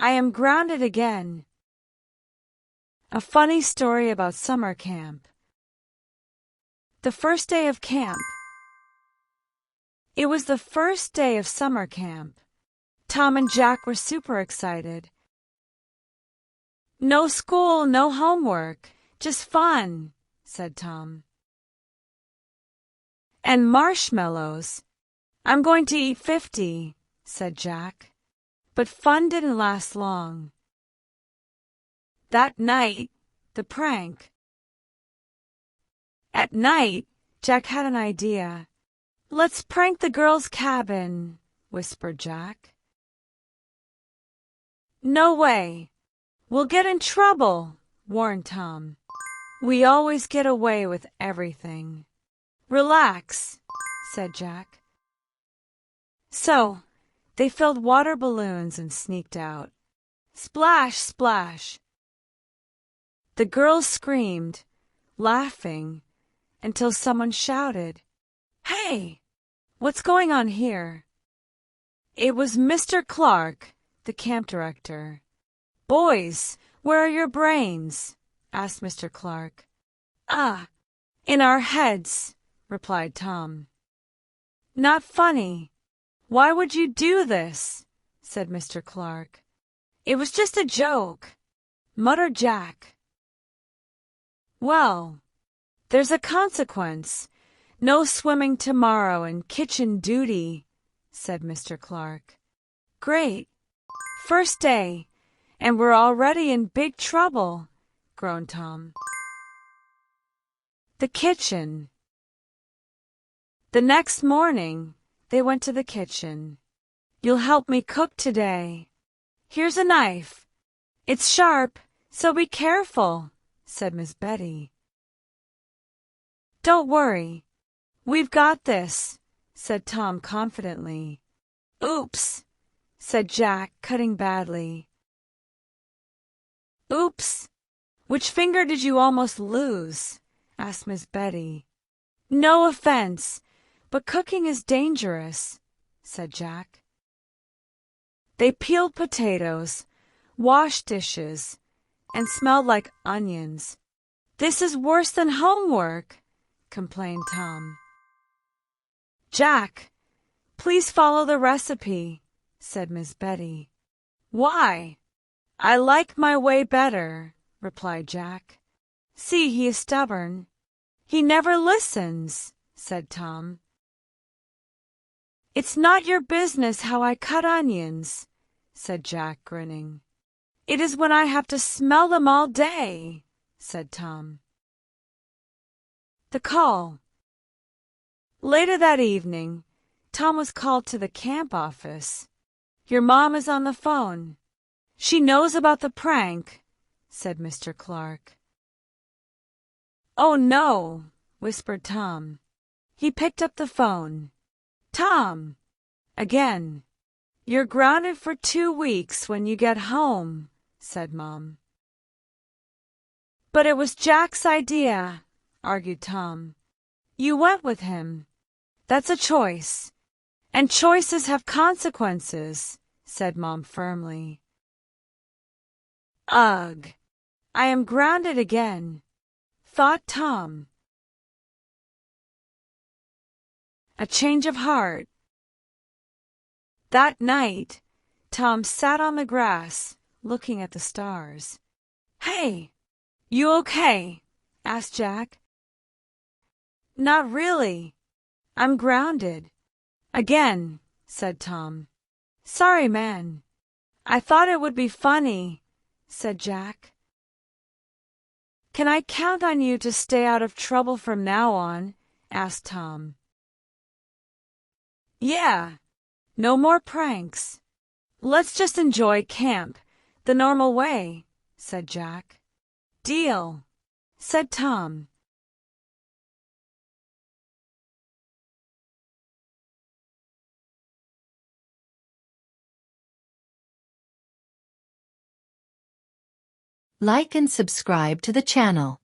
I am grounded again. A funny story about summer camp. The first day of camp. It was the first day of summer camp. Tom and Jack were super excited. No school, no homework, just fun, said Tom. And marshmallows. I'm going to eat 50, said Jack. But fun didn't last long. That night, the prank. At night, Jack had an idea. Let's prank the girls' cabin, whispered Jack. No way. We'll get in trouble, warned Tom. We always get away with everything. Relax, said Jack. So, they filled water balloons and sneaked out. Splash, splash. The girls screamed, laughing, until someone shouted, "Hey, what's going on here?" It was Mr. Clark, the camp director. "Boys, where are your brains?" asked Mr. Clark. "Ah, in our heads," replied Tom. "Not funny. Why would you do this?" said Mr. Clark. "It was just a joke," muttered Jack. "Well, there's a consequence. No swimming tomorrow and kitchen duty," said Mr. Clark. "Great. First day, and we're already in big trouble," groaned Tom. The kitchen. The next morning, they went to the kitchen. "You'll help me cook today. Here's a knife. It's sharp, so be careful," said Miss Betty. "Don't worry. We've got this," said Tom confidently. "Oops," said Jack, cutting badly. "Oops. Which finger did you almost lose?" asked Miss Betty. "No offense, but cooking is dangerous," said Jack. They peeled potatoes, washed dishes, and smelled like onions. "This is worse than homework," complained Tom. "Jack, please follow the recipe," said Miss Betty. "Why? I like my way better," replied Jack. "See, he is stubborn. He never listens," said Tom. "It's not your business how I cut onions," said Jack, grinning. "It is when I have to smell them all day," said Tom. The call. Later that evening, Tom was called to the camp office. "Your mom is on the phone. She knows about the prank," said Mr. Clark. "Oh, no," whispered Tom. He picked up the phone. "Tom!" Again. "You're grounded for 2 weeks when you get home," said Mom. "But it was Jack's idea," argued Tom. "You went with him. That's a choice. And choices have consequences," said Mom firmly. "Ugh, I am grounded again," thought Tom. A change of heart. That night, Tom sat on the grass, looking at the stars. "Hey, you okay?" asked Jack. "Not really. I'm grounded." "Again," said Tom. "Sorry, man. I thought it would be funny," said Jack. "Can I count on you to stay out of trouble from now on?" asked Tom. "Yeah. No more pranks. Let's just enjoy camp the normal way," said Jack. "Deal," said Tom. Like and subscribe to the channel.